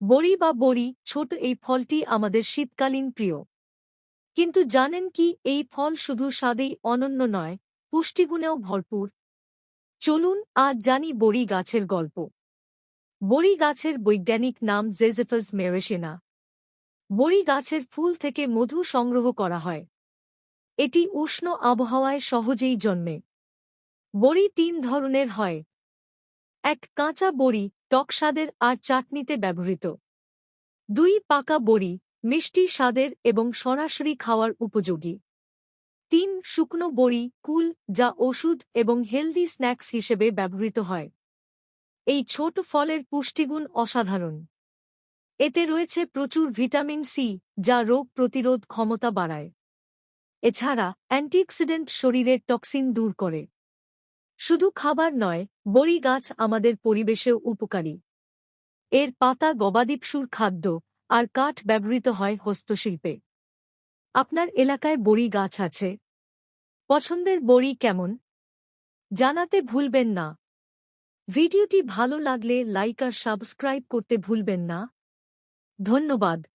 বড়ি বা বড়ি ছোট এই ফলটি আমাদের শীতকালীন প্রিয়। কিন্তু জানেন কি এই ফল শুধু স্বাদেই অনন্য নয়, পুষ্টিগুণেও ভরপুর। চলুন আজ জানি বড়ি গাছের গল্প। বড়ি গাছের বৈজ্ঞানিক নাম জেজেফাস মেরেসিনা। বড়ি গাছের ফুল থেকে মধু সংগ্রহ করা হয়। এটি উষ্ণ আবহাওয়ায় সহজেই জন্মে। বড়ি তিন ধরনের হয়। এক, কাঁচা বড়ি, টক স্বাদের আর চাটনিতে ব্যবহৃত। দুই, পাকা বড়ি, মিষ্টি স্বাদের এবং সরাসরি খাওয়ার উপযোগী। তিন, শুকনো বড়ি, কুল, যা ওষুধ এবং হেলদি স্ন্যাক্স হিসেবে ব্যবহৃত হয়। এই ছোট ফলের পুষ্টিগুণ অসাধারণ। এতে রয়েছে প্রচুর ভিটামিন সি, যা রোগ প্রতিরোধ ক্ষমতা বাড়ায়। এছাড়া অ্যান্টিঅক্সিডেন্ট শরীরের টক্সিন দূর করে। শুধু খাবার নয়, বড়ি গাছ আমাদের পরিবেশেও উপকারী। এর পাতা গবাদি পশুর খাদ্য, আর কাঠ ব্যবহৃত হয় হস্তশিল্পে। আপনার এলাকায় বড়ি গাছ আছে? পছন্দের বড়ি কেমন? জানাতে ভুলবেন না। ভিডিওটি ভালো লাগলে লাইক আর সাবস্ক্রাইব করতে ভুলবেন না। ধন্যবাদ।